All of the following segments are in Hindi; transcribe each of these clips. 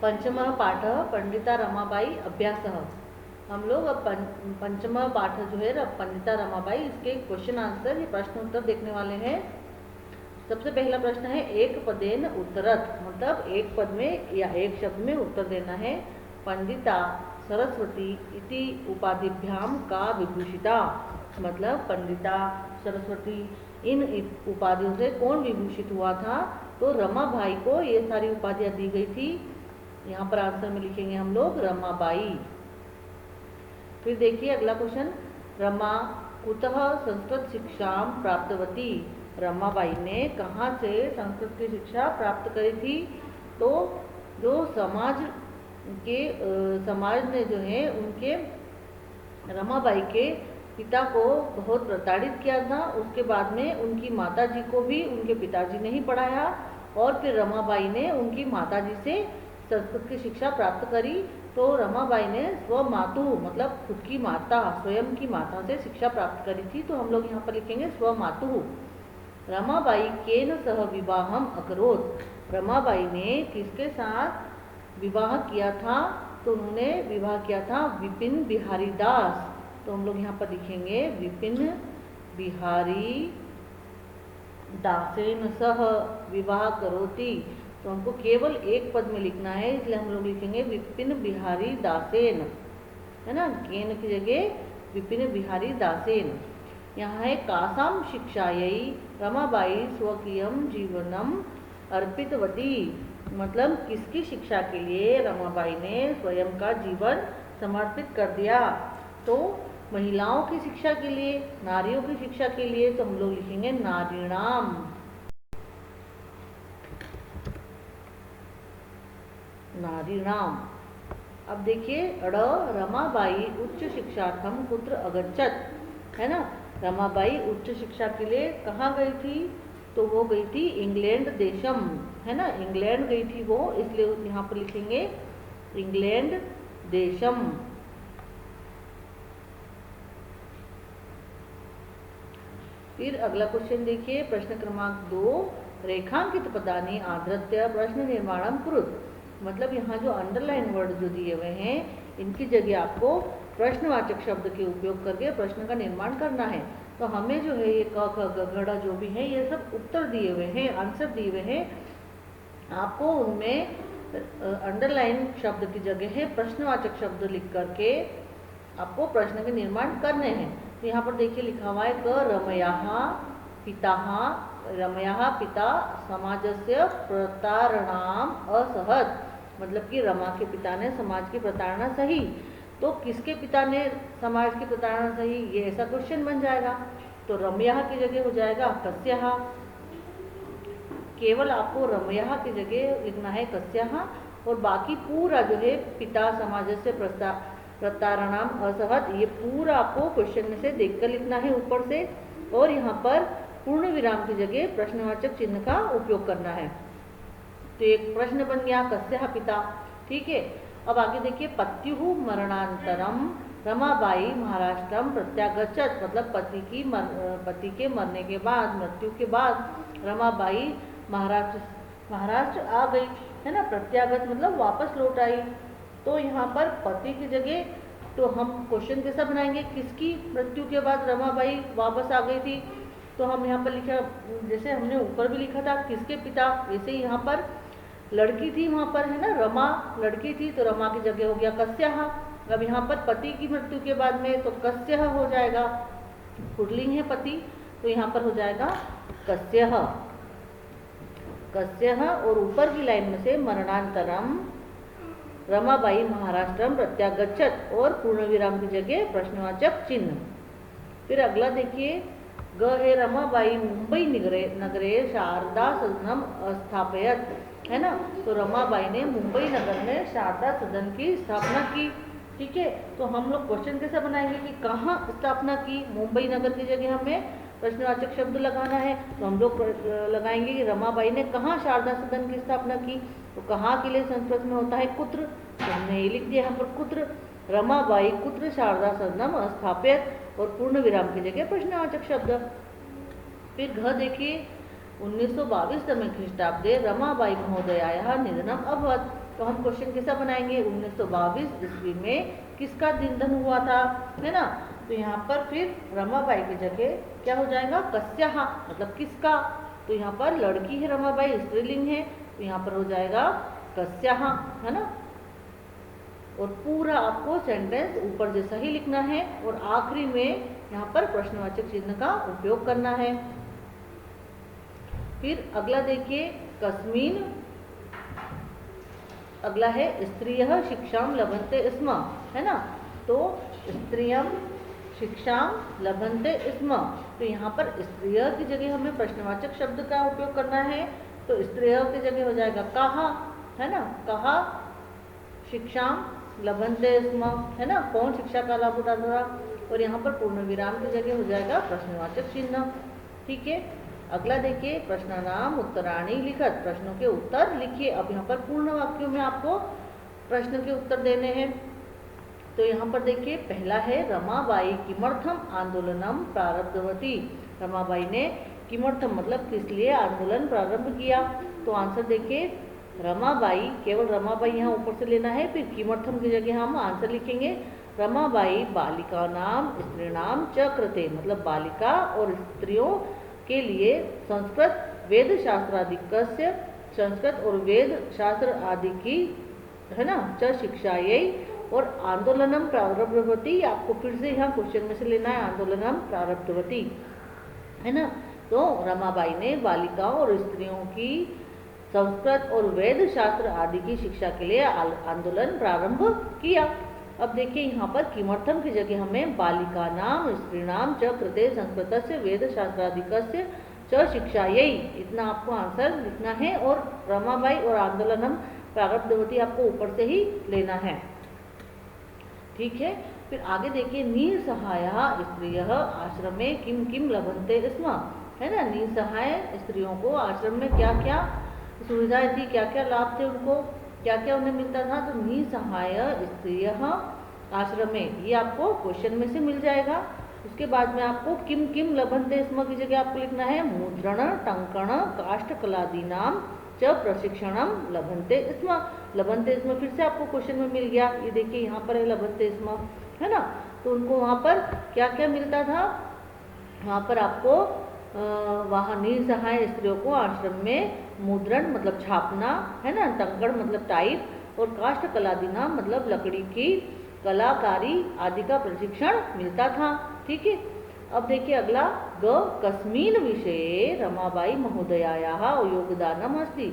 पंचमः पाठः पंडिता रमाबाई अभ्यासः। हम लोग अब पंचमः पाठ जो है पंडिता रमाबाई, इसके क्वेश्चन आंसर, ये प्रश्न उत्तर देखने वाले हैं। सबसे पहला प्रश्न है एक पदेन उत्तरत, मतलब एक पद में या एक शब्द में उत्तर देना है। पंडिता सरस्वती इति उपाधिभ्याम का विभूषिता, मतलब पंडिता सरस्वती इन उपाधियों से कौन विभूषित हुआ था? तो रमाबाई को ये सारी उपाधियां दी गई थी। यहाँ पर आंसर में लिखेंगे हम लोग रमाबाई। फिर देखिए अगला क्वेश्चन, रमा कुतः संस्कृत शिक्षा प्राप्तवती, रमाबाई ने कहाँ से संस्कृत की शिक्षा प्राप्त करी थी? तो जो समाज ने जो है उनके रमाबाई के पिता को बहुत प्रताड़ित किया था। उसके बाद में उनकी माताजी को भी उनके पिताजी ने ही पढ़ाया और फिर रमाबाई ने उनकी माताजी से संस्कृत की शिक्षा प्राप्त करी। तो रमाबाई ने स्वमातु मतलब खुद की माता, स्वयं की माता से शिक्षा प्राप्त करी थी। तो हम लोग यहाँ पर लिखेंगे स्वमातु। रमाबाई केन सह विवाहम अकरोत, रमाबाई ने किसके साथ विवाह किया था? तो उन्होंने विवाह किया था विपिन बिहारी दास। तो हम लोग यहाँ पर लिखेंगे विपिन बिहारी दासेन सह विवाह करोति। तो हमको केवल एक पद में लिखना है, इसलिए हम लोग लिखेंगे विपिन बिहारी दासेन, है ना, केन की जगह विपिन बिहारी दासेन। यहाँ है कासाम शिक्षायै रमाबाई स्वकीयम जीवनम अर्पितवती, मतलब किसकी शिक्षा के लिए रमाबाई ने स्वयं का जीवन समर्पित कर दिया? तो महिलाओं की शिक्षा के लिए, नारियों की शिक्षा के लिए। तो हम लोग लिखेंगे नारीणाम, नारीणाम। अब देखिए अड़, रमाबाई उच्च शिक्षार्थम कुत्र अगच्छत, है ना, रमाबाई उच्च शिक्षा के लिए कहाँ गई थी? तो वो गई थी इंग्लैंड देशम, है ना, इंग्लैंड गई थी वो, इसलिए यहाँ पर लिखेंगे इंग्लैंड देशम। फिर अगला क्वेश्चन देखिए, प्रश्न क्रमांक 2, रेखांकित पदानि आधृत्य प्रश्न निर्माणम कुरुत, मतलब यहाँ जो अंडरलाइन वर्ड जो दिए हुए हैं इनकी जगह आपको प्रश्नवाचक शब्द के उपयोग करके प्रश्न का निर्माण करना है। तो हमें जो है ये क ख ग घ जो भी है ये सब उत्तर दिए हुए हैं, आंसर दिए हुए हैं। आपको उनमें अंडरलाइन शब्द की जगह है प्रश्नवाचक शब्द लिख करके आपको प्रश्न के निर्माण करने हैं। तो यहाँ पर देखिए लिखा हुआ है क रमयाः पिताः, रमयाः पिता समाजस्य प्रतारणाम असहत, मतलब कि रमा के पिता ने समाज की प्रताड़ना सही। तो किसके पिता ने समाज की प्रताड़ना सही, ये ऐसा क्वेश्चन बन जाएगा। तो रमयाः की जगह हो जाएगा कस्याः, केवल आपको रमयाः की जगह लिखना है कस्याः, और बाकी पूरा जो है पिता समाज से प्रतारणाम असहत, ये पूरा आपको क्वेश्चन में से देखकर लिखना है ऊपर से। और यहाँ पर पूर्ण विराम की जगह प्रश्नवाचक चिन्ह का उपयोग करना है। तो एक प्रश्न बन गया कस्याः पिता, ठीक है। अब आगे देखिए, पत्युः मरणांतरम रमाबाई महाराष्ट्रम प्रत्यागच्छत, मतलब पति के मरने के बाद, मृत्यु के बाद रमाबाई महाराष्ट्र आ गई, है ना, प्रत्यागत मतलब वापस लौट आई। तो यहाँ पर पति की जगह तो हम क्वेश्चन कैसा बनाएंगे, किसकी मृत्यु के बाद रमाबाई वापस आ गई थी? तो हम यहाँ पर लिखा, जैसे हमने ऊपर भी लिखा था किसके पिता, वैसे ही यहाँ पर लड़की थी वहाँ पर, है ना, रमा लड़की थी, तो रमा की जगह हो गया कस्याः। अब यहाँ पर पति की मृत्यु के बाद में तो कस्यः हो जाएगा, पुल्लिंग है पति, तो यहाँ पर हो जाएगा कस्यः, कस्यः। और ऊपर की लाइन में से मरणांतरम रमाबाई महाराष्ट्रम प्रत्यागच्छत और पूर्ण विराम की जगह प्रश्नवाचक चिन्ह। फिर अगला देखिए, ग है रमाबाई मुंबई नगरे शारदा सदनम स्थापयत, है ना, तो रमाबाई ने मुंबई नगर में शारदा सदन की स्थापना की, ठीक है। तो हम लोग क्वेश्चन कैसे बनाएंगे कि कहाँ स्थापना की, मुंबई नगर की जगह हमें प्रश्नवाचक शब्द लगाना है। तो हम लोग लगाएंगे कि रमाबाई ने कहाँ शारदा सदन की स्थापना की, तो कहाँ के लिए संस्कृत में होता है कुत्र, तो हमने ये लिख दिया यहाँ पर कुत्र, रमाबाई कुत्र शारदा सदनम स्थापित और पूर्ण विराम की जगह प्रश्नवाचक शब्द। फिर घ देखिए, 1922 तमे ख्रीष्टाब्दे रमाबाई महोदयायाः निधनम अभवत्। तो हम क्वेश्चन कैसा बनाएंगे, 1922 ईस्वी में किसका निधन हुआ था, है ना। तो यहाँ पर फिर रमाबाई की जगह क्या हो जाएगा, कस्याः, मतलब किसका। तो यहाँ पर लड़की है रमाबाई, स्त्रीलिंग है, तो यहाँ पर हो जाएगा कस्याः, है ना। और पूरा आपको सेंटेंस ऊपर जैसा ही लिखना है और आखिरी में यहाँ पर प्रश्नवाचक चिन्ह का उपयोग करना है। फिर अगला देखिए, कस्मिन, अगला है स्त्रियः शिक्षां लभन्ते स्म, है ना। तो स्त्रियं शिक्षां लभन्ते स्म, तो यहाँ पर स्त्रियः की जगह हमें प्रश्नवाचक शब्द का उपयोग करना है। तो स्त्रियः की जगह हो जाएगा कहा, है ना, कहा शिक्षां लभन्ते स्म, है ना, कौन शिक्षा का लाभ उठाता था। और यहाँ पर पूर्ण विराम की जगह हो जाएगा प्रश्नवाचक चिन्ह। ठीक है, अगला देखिए, प्रश्नानाम उत्तराणि लिखत, प्रश्नों के उत्तर लिखिए। अब यहाँ पर पूर्ण वाक्यों में आपको प्रश्न के उत्तर देने हैं। तो यहाँ पर देखिए, पहला है रमाबाई किमर्थम आंदोलनम प्रारब्धवती। रमाबाई ने किमर्थम मतलब किस लिए आंदोलन प्रारंभ किया। तो आंसर देखिए, रमाबाई, केवल रमाबाई यहाँ ऊपर से लेना है, फिर किमर्थम की जगह हम आंसर लिखेंगे। रमाबाई बालिका नाम स्त्रीणाम च कृते, मतलब बालिका और स्त्रियों के लिए संस्कृत वेद शास्त्रादिकस्य, संस्कृत और वेद शास्त्र आदि की, है ना, च शिक्षायै, और आंदोलनम प्रारब्धवती, आपको फिर से यहाँ क्वेश्चन में से लेना है आंदोलनम प्रारब्धवती, है ना। तो रमाबाई ने बालिकाओं और स्त्रियों की संस्कृत और वेद शास्त्र आदि की शिक्षा के लिए आंदोलन प्रारंभ किया। अब देखिए, यहाँ पर किमर्थम की जगह हमें बालिका नाम स्त्रीणाम च कृते संस्कृतस्य वेद शास्त्रादिकस्य च शिक्षायै, इतना आपको आंसर लिखना है। और रमाबाई और आंदोलनम प्रारब्धवती आपको ऊपर से ही लेना है। ठीक है, फिर आगे देखिए, निसहायाः स्त्रियः आश्रमे किम किम लभन्ते स्म, है ना। निसहाय स्त्रियों को आश्रम में क्या क्या सुविधाएं थी, क्या क्या लाभ थे उनको, क्या क्या उन्हें मिलता था। तो निसहाय स्त्रियः आश्रमे, ये आपको क्वेश्चन में से मिल जाएगा। उसके बाद में आपको किम किम लभन्ते स्म की जगह आपको लिखना है मुद्रण टंकण काष्ठ कलादीनाम च प्रशिक्षणम लभन्ते स्म। लभन्ते स्म फिर से आपको क्वेश्चन में मिल गया, ये देखिए यहाँ पर है लभन्ते स्म, है ना। तो उनको वहाँ पर क्या क्या मिलता था, वहाँ पर आपको वहाँ निसहाय स्त्रियों को आश्रम में मुद्रण मतलब छापना, है ना, टंकण मतलब टाइप, और काष्ठ कलादीना मतलब लकड़ी की कलाकारी आदि का प्रशिक्षण मिलता था। ठीक है, अब देखिए अगला, ग कस्मिन विषये रमाबाई महोदयायाः योगदानम अस्ति।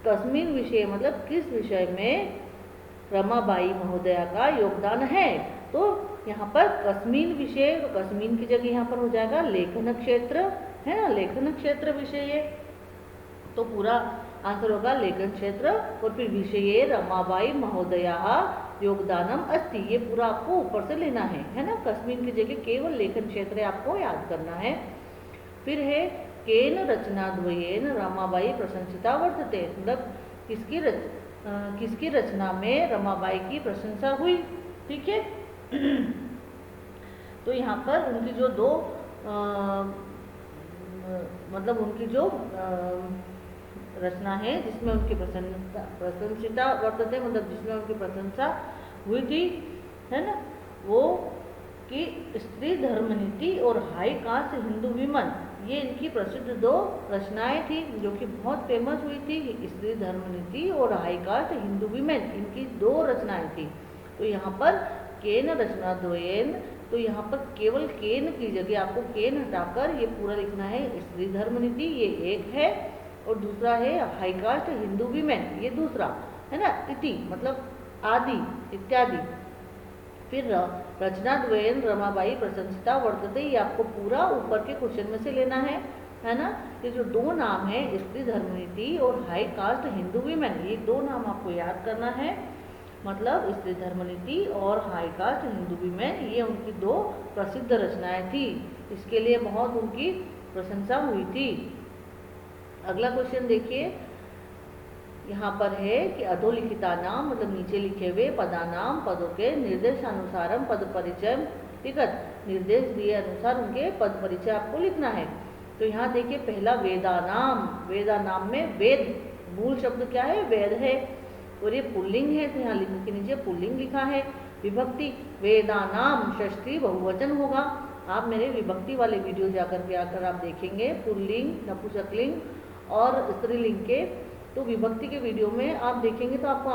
कस्मिन विषय मतलब किस विषय में रमाबाई महोदया का योगदान है। तो यहाँ पर कस्मिन विषय, कस्मिन की जगह यहाँ पर हो जाएगा लेखन क्षेत्र, है ना, लेखन क्षेत्र विषय, तो पूरा आंसर होगा लेखन क्षेत्र। और फिर विषय रमाबाई महोदयाः योगदानम अस्ति, ये पूरा आपको ऊपर से लेना है ना। कस्मिन की जगह केवल लेखन क्षेत्र आपको याद करना है। फिर है केन रचनाद्वयेन रमाबाई प्रशंसिता वर्तते, मतलब किसकी रचना में रमाबाई की प्रशंसा हुई। ठीक है, तो यहाँ पर उनकी जो दो मतलब उनकी जो रचना है जिसमें उनकी प्रशंसिता वर्तते, मतलब जिसमें उनकी प्रशंसा हुई थी, है ना, वो कि स्त्री धर्म नीति और हाई कास्ट हिंदू विमन, ये इनकी प्रसिद्ध दो रचनाएं थी जो कि बहुत फेमस हुई थी। स्त्री धर्म नीति और हाई कास्ट हिंदू विमेन, इनकी दो रचनाएं थी। तो यहाँ पर केन रचना द्वयेन, तो यहाँ पर केवल केन की जगह आपको केन हटाकर ये पूरा लिखना है। स्त्री धर्म नीति ये एक है और दूसरा है हाई कास्ट हिंदू विमेन, ये दूसरा है ना। इति मतलब आदि इत्यादि। फिर रचना द्वयन रमाबाई प्रशंसिता वर्तते, ये आपको पूरा ऊपर के क्वेश्चन में से लेना है ना। ये जो दो नाम है स्त्री धर्मनीति और हाई कास्ट हिंदू विमेन, ये दो नाम आपको याद करना है। मतलब स्त्री धर्मनीति और हाई कास्ट हिंदू विमेन, ये उनकी दो प्रसिद्ध रचनाएं थी, इसके लिए बहुत उनकी प्रशंसा हुई थी। अगला क्वेश्चन देखिए, यहाँ पर है कि अधोलिखिता नाम मतलब नीचे लिखे हुए पदानाम पदों के निर्देशानुसारम पद परिचय लिखत, निर्देश दिए अनुसार उनके पद परिचय आपको लिखना है। तो यहाँ देखिए पहला वेदानाम, वेदानाम में वेद मूल शब्द क्या है, वेद है, और ये पुल्लिंग है तो यहाँ लिंग के नीचे पुल्लिंग लिखा है। विभक्ति वेदानाम षष्ठी बहुवचन होगा। आप मेरे विभक्ति वाले वीडियो जाकर के आकर आप देखेंगे पुल्लिंग, नपुंसकलिंग और स्त्रीलिंग के, तो विभक्ति के वीडियो में आप देखेंगे तो आपको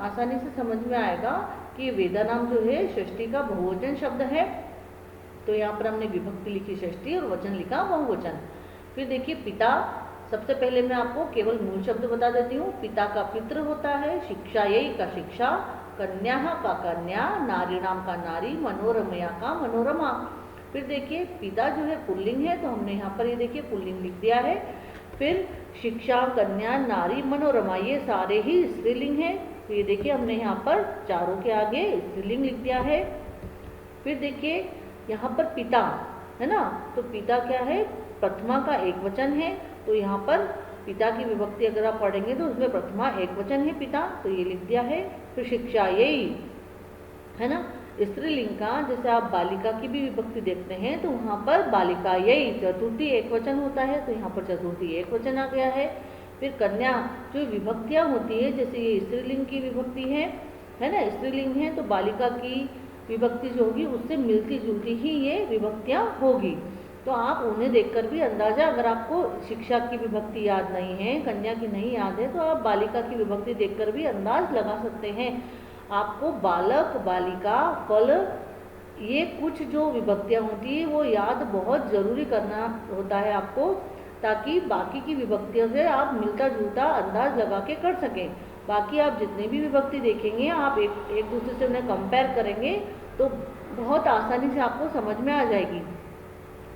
आसानी से समझ में आएगा कि वेदानाम जो है षष्ठी का बहुवचन शब्द है। तो यहाँ पर हमने विभक्ति लिखी षष्ठी और वचन लिखा बहुवचन। फिर देखिए पिता, सबसे पहले मैं आपको केवल मूल शब्द बता देती हूँ। पिता का पितृ होता है, शिक्षायै का शिक्षा, कन्या का कन्या, नारीणाम का नारी, मनोरमया का मनोरमा। फिर देखिए पिता जो है पुल्लिंग है तो हमने यहाँ पर ये देखिए पुल्लिंग लिख दिया है। फिर शिक्षा, कन्या, नारी, मनोरमा ये सारे ही स्त्रीलिंग है, तो ये देखिए हमने यहाँ पर चारों के आगे स्त्रीलिंग लिख दिया है। फिर देखिए यहाँ पर पिता है ना, तो पिता क्या है, प्रथमा का एक वचन है, तो यहाँ पर पिता की विभक्ति अगर आप पढ़ेंगे तो उसमें प्रथमा एक वचन है पिता, तो ये लिख दिया है। फिर शिक्षा यही है ना, स्त्रीलिंग का जैसे आप बालिका की भी विभक्ति देखते हैं तो वहाँ पर बालिका यही चतुर्थी एक वचन होता है, तो यहाँ पर चतुर्थी एक वचन आ गया है। फिर कन्या, जो विभक्तियाँ होती है जैसे ये स्त्रीलिंग की विभक्ति है ना, स्त्रीलिंग है तो बालिका की विभक्ति जो होगी उससे मिलती जुलती ही ये विभक्तियाँ होगी। तो आप उन्हें देखकर भी अंदाजा, अगर आपको शिक्षा की विभक्ति याद नहीं है, कन्या की नहीं याद है, तो आप बालिका की विभक्ति देखकर भी अंदाज लगा सकते हैं। आपको बालक, बालिका, फल, ये कुछ जो विभक्तियाँ होती है वो याद बहुत ज़रूरी करना होता है आपको, ताकि बाकी की विभक्तियों से आप मिलता जुलता अंदाज लगा के कर सकें। बाकी आप जितने भी विभक्ति देखेंगे आप एक दूसरे से उन्हें कंपेयर करेंगे तो बहुत आसानी से आपको समझ में आ जाएगी।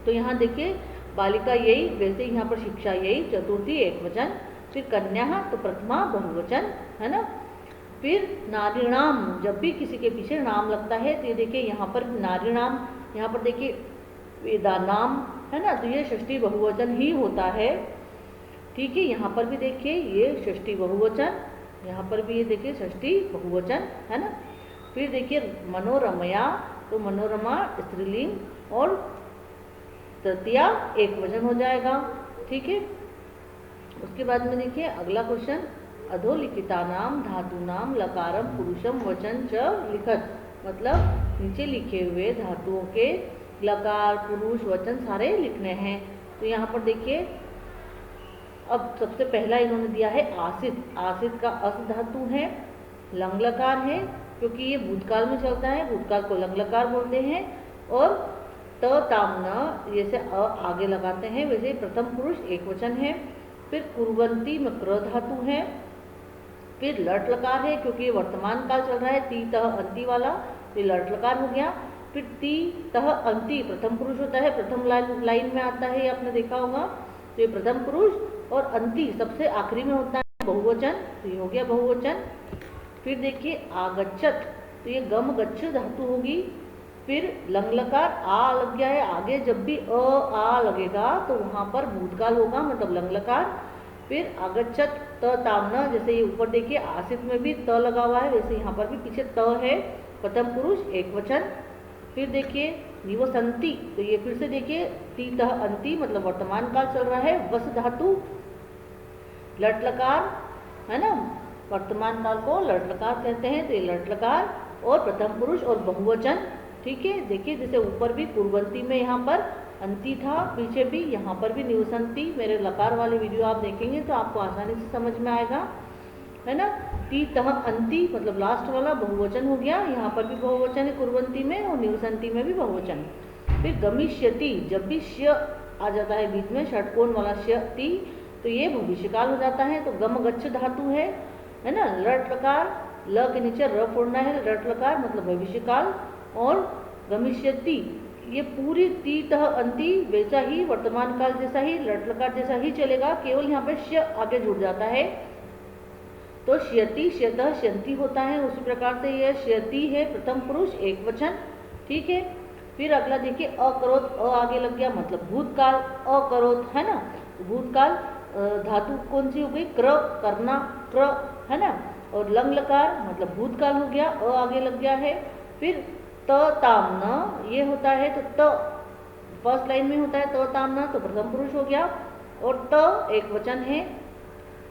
तो यहाँ देखिए बालिका यही, वैसे यहाँ पर शिक्षा यही चतुर्थी एक वचन, फिर कन्या तो प्रथमा बहुवचन है ना। फिर नारीणाम, जब भी किसी के पीछे नाम लगता है तो ये देखिए यहाँ पर नारीणाम, यहाँ पर देखिए वेदानाम है ना, तो ये षष्ठी बहुवचन ही होता है। ठीक है, यहाँ पर भी देखिए ये षष्ठी बहुवचन, यहाँ पर भी ये देखिए षष्ठी बहुवचन है ना। फिर देखिए मनोरमया, तो मनोरमा स्त्रीलिंग और तृतीया एक वचन हो जाएगा। ठीक है, उसके बाद में देखिए अगला क्वेश्चन, अधोलिखितानाम धातूनाम लकारम पुरुषम वचन च लिखत, मतलब नीचे लिखे हुए धातुओं के लकार, पुरुष, वचन सारे लिखने हैं। तो यहाँ पर देखिए अब सबसे पहला इन्होंने दिया है आसित, आसित का अस धातु है, लंग लकार है, क्योंकि ये भूतकाल में चलता है, भूतकाल को लंग लकार बोलते हैं। और त ताम न जैसे अ आगे लगाते हैं वैसे प्रथम पुरुष एक वचन है। फिर कुर्वंती में क्र धातु है। फिर लट लकार है, क्योंकि ये वर्तमान काल चल रहा है, ती तह अंति वाला, तो लट लकार हो गया। फिर ती तह अंति प्रथम पुरुष होता है, प्रथम लाइन में आता है, ये आपने देखा होगा, तो ये प्रथम पुरुष। और अंति सबसे आखिरी में होता है बहुवचन, तो ये हो गया बहुवचन। फिर देखिए आगच्छत, तो ये गम गच्छ धातु होगी। फिर लंग लकार आ लग गया है आगे, जब भी अ आ लगेगा तो वहाँ पर भूतकाल होगा, मतलब लंग लकार। फिर आगच्छत त तामना, जैसे ये ऊपर देखिए आसित में भी त लगा हुआ है, वैसे यहाँ पर भी पीछे त है, प्रथम पुरुष एक वचन। फिर देखिए निवसंती, तो ये फिर से देखिए ती तह अंति, मतलब वर्तमान काल चल रहा है, वस धातु, लट लकार है ना, वर्तमान काल को लट लकार कहते हैं, तो ये लट लकार और प्रथम पुरुष और बहुवचन। ठीक है, देखिए जैसे ऊपर भी कुर्वंती में यहाँ पर अंति था, पीछे भी यहाँ पर भी निवसंती, मेरे लकार वाले वीडियो आप देखेंगे तो आपको आसानी से समझ में आएगा है ना। ती तह अंति मतलब लास्ट वाला बहुवचन हो गया, यहाँ पर भी बहुवचन है कुर्वंती में और निवसंती में भी बहुवचन। फिर गमिष्यति, जब भी ष्य आ जाता है बीच में, षटकोण वाला ष्य ती, तो ये भविष्यकाल हो जाता है। तो गम गच्छ धातु है ना, लट लकार, ल के नीचे र फोड़ना है, लट लकार मतलब भविष्यकाल। और गमिष्यति ये पूरी ती तह अंति वैसा ही वर्तमान काल जैसा ही लट लकार जैसा ही चलेगा, केवल यहाँ पे ष्य आगे जुड़ जाता है, तो श्यति श्यतः श्यंति होता है। उसी प्रकार से यह श्यति है प्रथम पुरुष एक वचन। ठीक है, फिर अगला देखिए अकरोत, अ आगे लग गया मतलब भूतकाल, अकरोत है ना, भूतकाल धातु कौन सी हो गई, क्र, करना, क्र है ना। और लंग लकार मतलब भूतकाल हो गया, अ आगे लग गया है। फिर त ताम न ये होता है, तो त फर्स्ट लाइन में होता है त तामना तो प्रथम पुरुष हो गया, और त एक वचन है।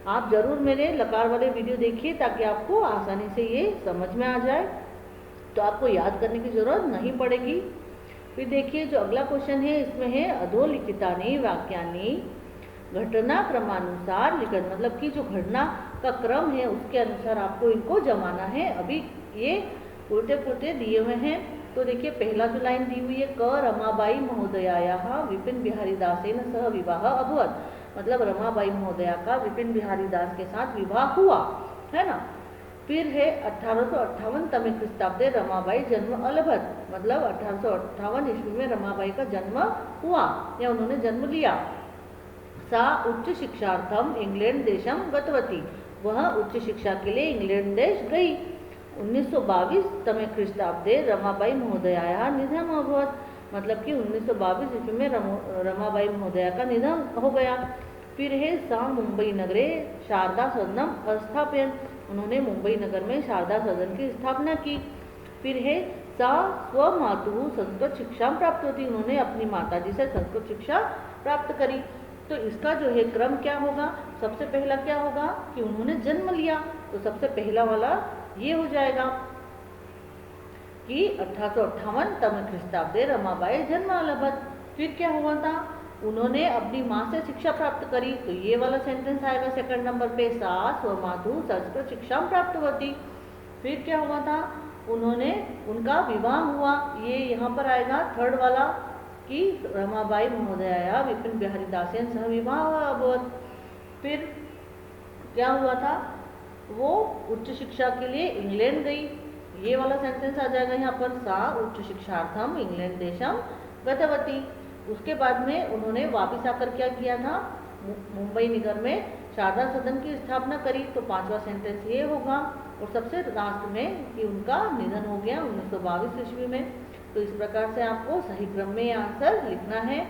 आप जरूर मेरे लकार वाले वीडियो देखिए ताकि आपको आसानी से ये समझ में आ जाए, तो आपको याद करने की जरूरत नहीं पड़ेगी। फिर देखिए जो अगला क्वेश्चन है, इसमें है अधोलिखितानि वाक्यानि घटना क्रमानुसार लिखत, मतलब कि जो घटना का क्रम है उसके अनुसार आपको इनको जमाना है। अभी ये उल्टे पुल्टे दिए हुए हैं। तो देखिए पहला जो लाइन दी हुई है, क रमाबाई महोदयायाः विपिन बिहारी दासेन सह विवाह अभवत्, मतलब रमाबाई महोदया का विपिन बिहारी दास के साथ विवाह हुआ, है ना। फिर है 1858 तमे ख्रीष्टाब्दे रमाबाई जन्म अलभत, मतलब 1858 ईस्वी में रमाबाई का जन्म हुआ या उन्होंने जन्म लिया। सा उच्च शिक्षार्थम इंग्लैंड देशम गतवती, वह उच्च शिक्षा के लिए इंग्लैंड देश गई। 1922 तमे ख्रीष्टाब्दे रमाबाई महोदयायाः निधनम् अभवत्, मतलब कि 1922 ईस्वी में रमाबाई महोदया का निधन हो गया। फिर है सा मुंबई नगरे शारदा सदनम अस्थापयन, उन्होंने मुंबई नगर में शारदा सदन की स्थापना की। फिर है सा स्वमातुः संस्कृत शिक्षा प्राप्त होती, उन्होंने अपनी माताजी से संस्कृत शिक्षा प्राप्त करी। तो इसका जो है क्रम क्या होगा, सबसे पहला क्या होगा कि उन्होंने जन्म लिया, तो सबसे पहला वाला ये हो जाएगा कि 1858 तमे ख्रीष्टाब्दे रमाबाई जन्म अलभत। फिर क्या हुआ था, उन्होंने अपनी माँ से शिक्षा प्राप्त करी, तो ये वाला सेंटेंस आएगा सेकंड नंबर पे, सा स्वमातुः संस्कृत शिक्षा प्राप्त होती। फिर क्या हुआ था, उन्होंने उनका विवाह हुआ, ये यहाँ पर आएगा थर्ड वाला कि रमाबाई महोदया विपिन बिहारी दासेन सह विवाह अभवत्। फिर क्या हुआ था, वो उच्च शिक्षा के लिए इंग्लैंड गई, ये वाला सेंटेंस आ जाएगा यहाँ पर, सा उच्च शिक्षार्थम इंग्लैंड देशम गतवती। उसके बाद में उन्होंने वापस आकर क्या किया था, मुंबई नगर में शारदा सदन की स्थापना करी, तो पांचवा सेंटेंस ये होगा। और सबसे लास्ट में कि उनका निधन हो गया 1922 ईस्वी में। तो इस प्रकार से आपको सही क्रम में आंसर लिखना है।